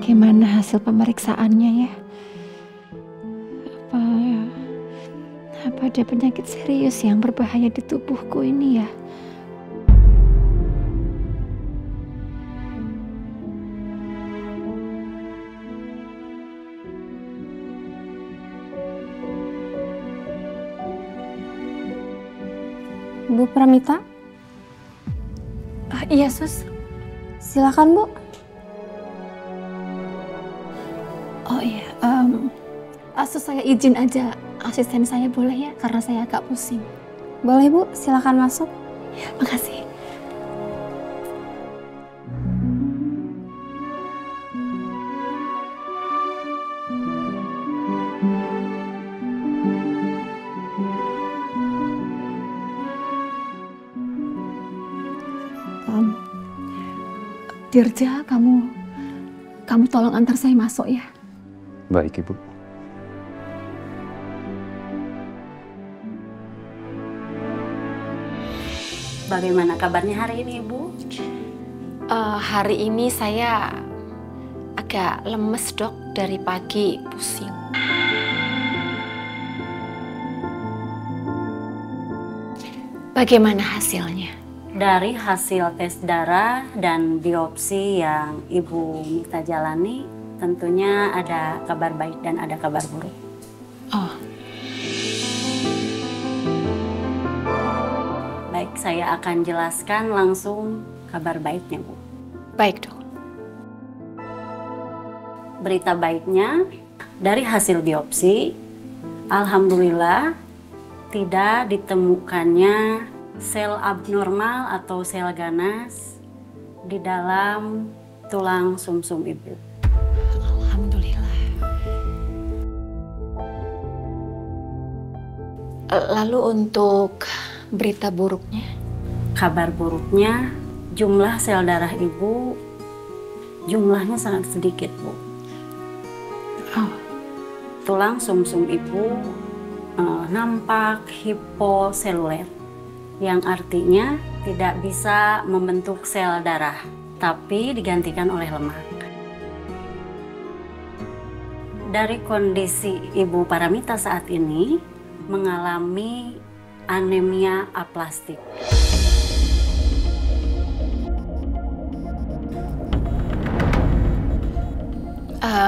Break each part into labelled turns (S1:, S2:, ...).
S1: bagaimana hasil pemeriksaannya ya? Apa ada penyakit serius yang berbahaya di tubuhku ini ya?
S2: Bu Pramita?
S1: Iya, Sus.
S2: Silakan, Bu.
S1: Oh iya, Sus saya izin aja asisten saya boleh ya? Karena saya agak pusing.
S2: Boleh, Bu. Silakan masuk.
S1: Ya, makasih. Dirja, kamu tolong antar saya masuk ya.
S3: Baik, Ibu.
S4: Bagaimana kabarnya hari ini, Ibu?
S1: Hari ini saya agak lemes, Dok. Dari pagi pusing. Bagaimana hasilnya?
S4: Dari hasil tes darah dan biopsi yang Ibu minta jalani, tentunya ada kabar baik dan ada kabar buruk.
S1: Oh.
S4: Baik, saya akan jelaskan langsung kabar baiknya, Bu.
S1: Baik, Dok.
S4: Berita baiknya, dari hasil biopsi, alhamdulillah tidak ditemukannya sel abnormal atau sel ganas di dalam tulang sumsum Ibu.
S1: Alhamdulillah. Lalu untuk berita buruknya?
S4: Kabar buruknya, jumlah sel darah Ibu jumlahnya sangat sedikit, Bu.
S1: Oh.
S4: Tulang sumsum Ibu nampak hiposeluler, yang artinya tidak bisa membentuk sel darah, tapi digantikan oleh lemak. Dari kondisi Ibu Paramita saat ini mengalami anemia aplastik.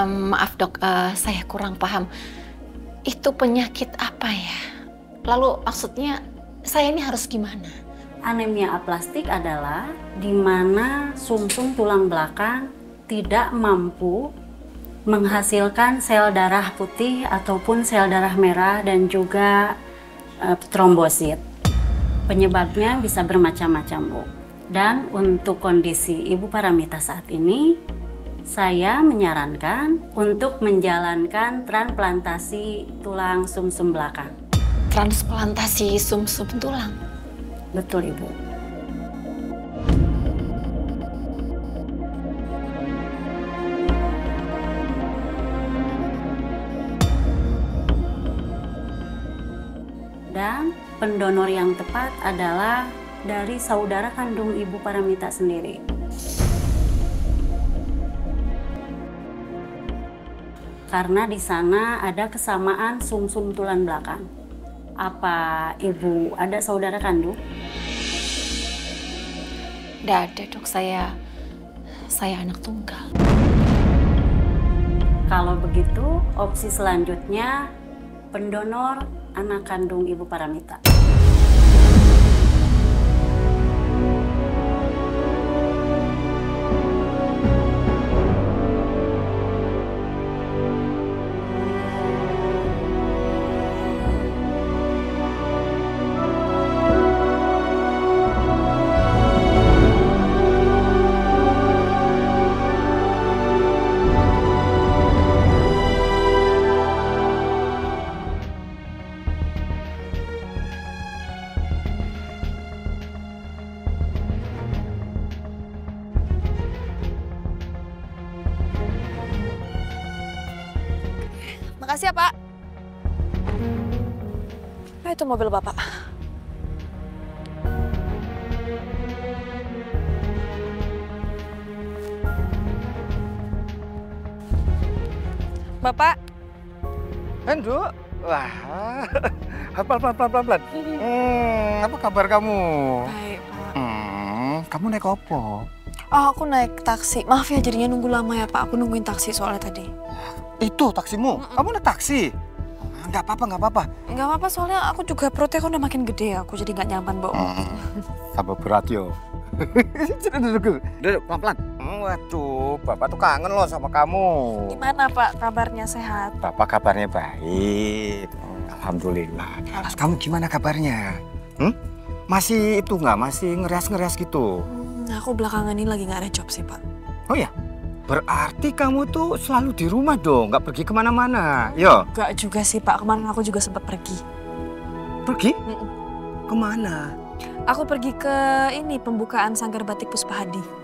S1: Maaf, Dok, saya kurang paham. Itu penyakit apa ya? Lalu maksudnya saya ini harus gimana?
S4: Anemia aplastik adalah di mana sumsum tulang belakang tidak mampu menghasilkan sel darah putih ataupun sel darah merah dan juga trombosit. Penyebabnya bisa bermacam-macam, Bu. Dan untuk kondisi Ibu Paramita saat ini, saya menyarankan untuk menjalankan transplantasi tulang sumsum belakang.
S1: Transplantasi sumsum tulang?
S4: Betul, Ibu. Dan pendonor yang tepat adalah dari saudara kandung Ibu Paramita sendiri. Karena di sana ada kesamaan sumsum tulang belakang. Apa Ibu ada saudara kandung?
S1: Nggak ada, Dok. Saya anak tunggal.
S4: Kalau begitu, opsi selanjutnya pendonor anak kandung Ibu Paramita.
S5: Makasih ya, Pak. Nah, itu mobil Bapak. Bapak.
S3: Hendro, wah, pelan. Apa kabar kamu?
S5: Baik, Pak.
S3: Kamu naik apa?
S5: Oh, aku naik taksi. Maaf ya jadinya nunggu lama ya, Pak. Aku nungguin taksi soalnya tadi.
S3: Itu taksimu? Kamu naik taksi? Nggak apa-apa.
S5: Nggak apa-apa, soalnya aku juga perutnya kan udah makin gede ya. Aku jadi nggak nyaman bawa mobil.
S3: Tambah berat yo. Duduk, pelan-pelan. Waduh, Bapak tuh kangen loh sama kamu.
S5: Gimana, Pak? Kabarnya sehat?
S3: Bapak kabarnya baik. Alhamdulillah. Terus kamu gimana kabarnya? Masih itu nggak? Masih ngeres-ngeres gitu?
S5: Aku belakangan ini lagi nggak ada job sih, Pak.
S3: Oh ya? Berarti kamu tuh selalu di rumah dong, nggak pergi kemana-mana, yo?
S5: Nggak juga sih, Pak. Kemarin aku juga sempat pergi.
S3: Pergi? Kemana?
S5: Aku pergi ke ini, pembukaan Sanggar Batik Puspahadi.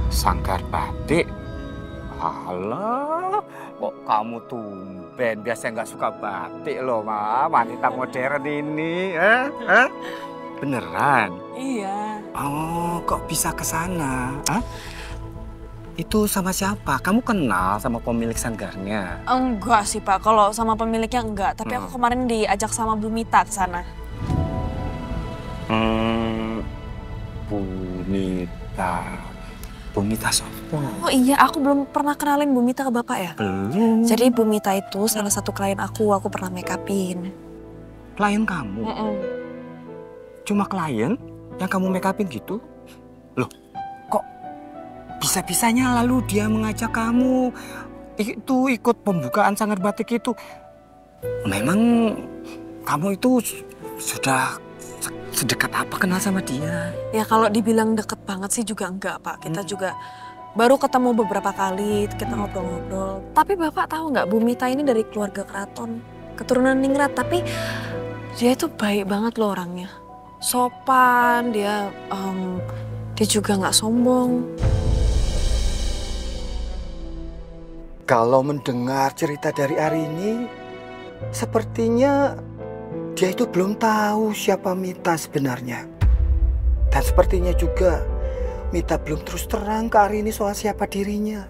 S3: Sanggar batik? Alah, kok kamu tumben biasanya nggak suka batik loh, Ma. Wanita modern ini, Beneran?
S5: Iya.
S3: Oh, kok bisa ke sana? Itu sama siapa? Kamu kenal sama pemilik sanggarnya?
S5: Enggak sih, Pak. Kalau sama pemiliknya enggak. Tapi aku kemarin diajak sama Bu Mita ke sana.
S3: Bu Mita siapa?
S5: Oh iya, aku belum pernah kenalin Bu Mita ke Bapak ya?
S3: Belum.
S5: Jadi Bu Mita itu salah satu klien aku pernah make upin.
S3: Klien kamu? Cuma klien yang kamu make upin gitu? Loh, kok bisa-bisanya lalu dia mengajak kamu itu ikut pembukaan Sanggar Batik itu? Memang kamu itu sudah sedekat apa kenal sama dia?
S5: Ya kalau dibilang deket banget sih juga enggak, Pak. Kita juga baru ketemu beberapa kali, kita ngobrol-ngobrol. Tapi Bapak tahu nggak, Bu Mita ini dari keluarga keraton, keturunan Ningrat. Tapi dia itu baik banget loh orangnya. Sopan, dia juga nggak sombong.
S3: Kalau mendengar cerita dari Arini, sepertinya dia itu belum tahu siapa Mita sebenarnya. Dan sepertinya juga Mita belum terus terang ke Arini soal siapa dirinya.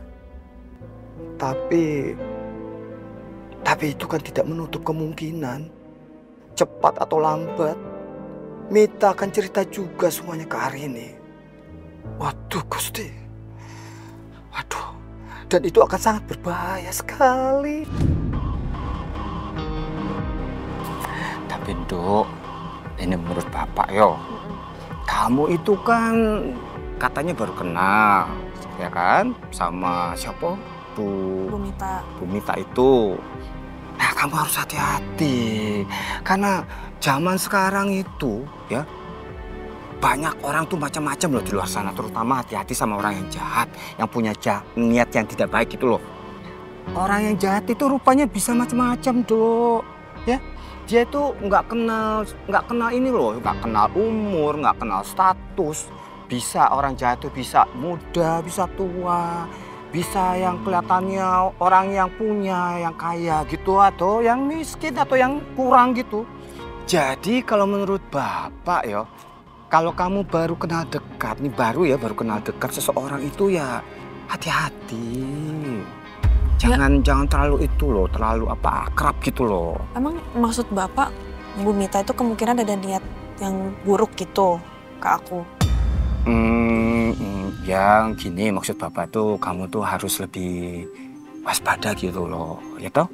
S3: Tapi itu kan tidak menutup kemungkinan cepat atau lambat Mita akan cerita juga semuanya ke Arini. Waduh Gusti. Waduh. Dan itu akan sangat berbahaya sekali. Tapi Nduk, ini menurut Bapak yo. Kamu itu kan katanya baru kenal, ya kan? Sama siapa? Bu Mita itu. Nah, kamu harus hati-hati. Karena zaman sekarang itu ya banyak orang tuh macam-macam loh di luar sana, terutama hati-hati sama orang yang jahat, yang punya niat yang tidak baik itu loh. Orang yang jahat itu rupanya bisa macam-macam, Dok. Ya, dia itu nggak kenal ini loh, nggak kenal umur, nggak kenal status. Bisa orang jahat itu bisa muda, bisa tua, bisa yang kelihatannya orang yang punya, yang kaya gitu, atau yang miskin, atau yang kurang gitu. Jadi kalau menurut Bapak ya, kalau kamu baru kenal dekat, nih baru kenal dekat seseorang itu ya hati-hati. Jangan terlalu itu loh, terlalu akrab gitu loh.
S5: Emang maksud Bapak, Bu Mita itu kemungkinan ada niat yang buruk gitu ke aku?
S3: Yang gini maksud Bapak tuh, kamu tuh harus lebih waspada gitu loh, ya toh?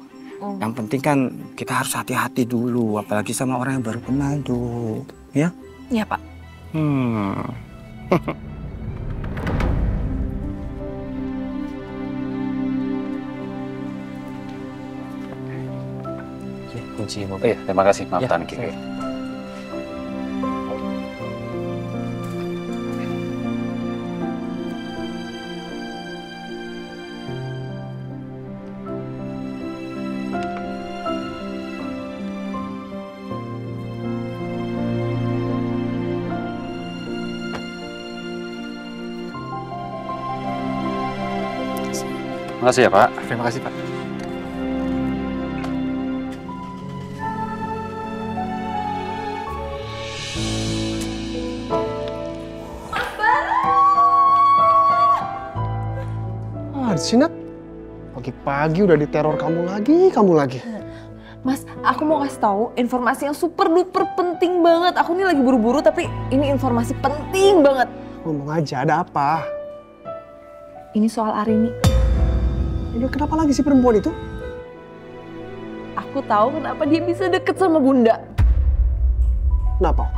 S3: Yang penting kan kita harus hati-hati dulu, apalagi sama orang yang baru kenal tuh, ya?
S5: Iya, Pak.
S6: Kunci mobil ya, terima kasih, maaf tahan Kiki. Terima kasih ya Pak.
S3: Terima kasih Pak.
S7: Di sini Pagi-pagi udah diteror kamu lagi.
S5: Mas, aku mau kasih tahu informasi yang super duper penting banget. Aku nih lagi buru-buru tapi ini informasi penting banget.
S7: Ngomong aja, ada apa?
S5: Ini soal Arini.
S7: Ini kenapa lagi sih perempuan itu?
S5: Aku tahu kenapa dia bisa deket sama Bunda.
S7: Kenapa?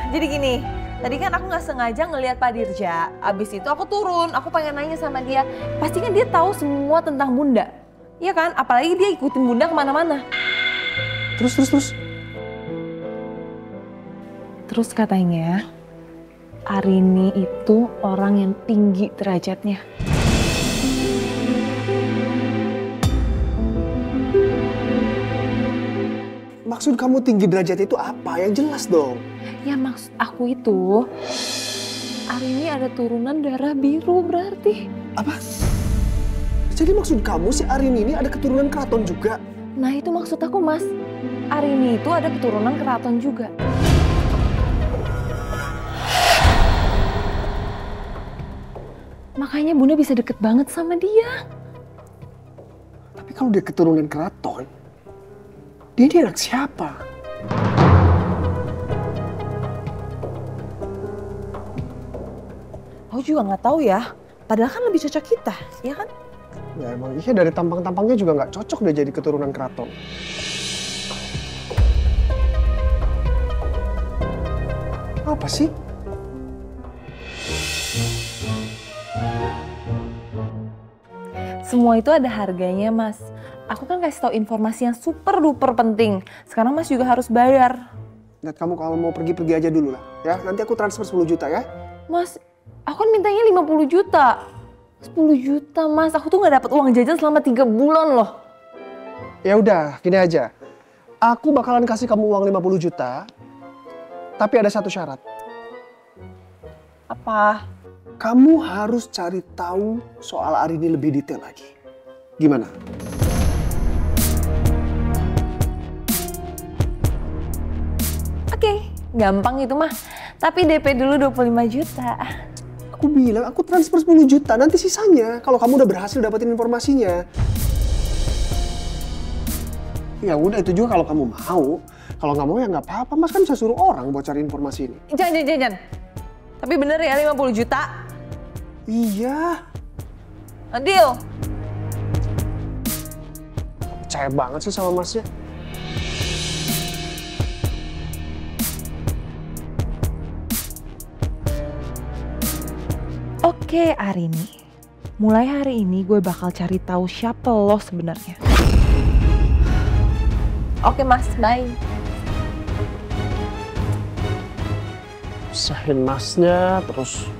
S5: Jadi gini. Tadi kan aku nggak sengaja ngelihat Pak Dirja. Abis itu aku turun, aku pengen nanya sama dia. Pasti kan dia tahu semua tentang Bunda. Iya kan? Apalagi dia ikutin Bunda kemana-mana.
S7: Terus?
S5: Terus katanya, Arini itu orang yang tinggi derajatnya.
S7: Maksud kamu tinggi derajat itu apa? Yang jelas dong.
S5: Ya maksud aku itu, Arini ada turunan darah biru berarti.
S7: Apa? Jadi maksud kamu si Arini ini ada keturunan keraton juga?
S5: Nah itu maksud aku mas, Arini itu ada keturunan keraton juga. Makanya Bunda bisa deket banget sama dia.
S7: Tapi kalau dia keturunan keraton, dia ini anak siapa?
S5: Aku juga nggak tahu ya. Padahal kan lebih cocok kita, ya kan?
S7: Ya emang iya dari tampang-tampangnya juga nggak cocok dia jadi keturunan keraton. Apa sih?
S5: Semua itu ada harganya mas. Aku kan kasih tahu informasi yang super duper penting. Sekarang mas juga harus bayar.
S7: Lihat kamu kalau mau pergi aja dulu lah. Ya, nanti aku transfer 10 juta ya.
S5: Mas, aku kan mintanya 50 juta. 10 juta mas, aku tuh nggak dapat uang jajan selama 3 bulan loh.
S7: Ya udah, gini aja. Aku bakalan kasih kamu uang 50 juta. Tapi ada satu syarat.
S5: Apa?
S7: Kamu harus cari tahu soal Arini lebih detail lagi. Gimana?
S5: Oke, gampang itu mah. Tapi DP dulu 25 juta.
S7: Aku bilang aku transfer 10 juta, nanti sisanya kalau kamu udah berhasil dapetin informasinya. Ya udah itu juga kalau kamu mau. Kalau nggak mau ya nggak apa-apa, Mas kan bisa suruh orang buat cari informasi ini.
S5: Jangan. Tapi bener ya 50 juta?
S7: Iya.
S5: Deal.
S7: Percaya banget sih sama Masnya.
S5: Oke Arini, mulai hari ini gue bakal cari tahu siapa lo sebenarnya. Oke mas, bye.
S7: Usahin Masnya terus.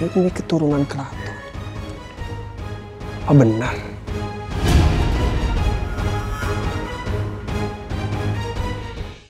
S7: Ini keturunan keraton. Oh benar.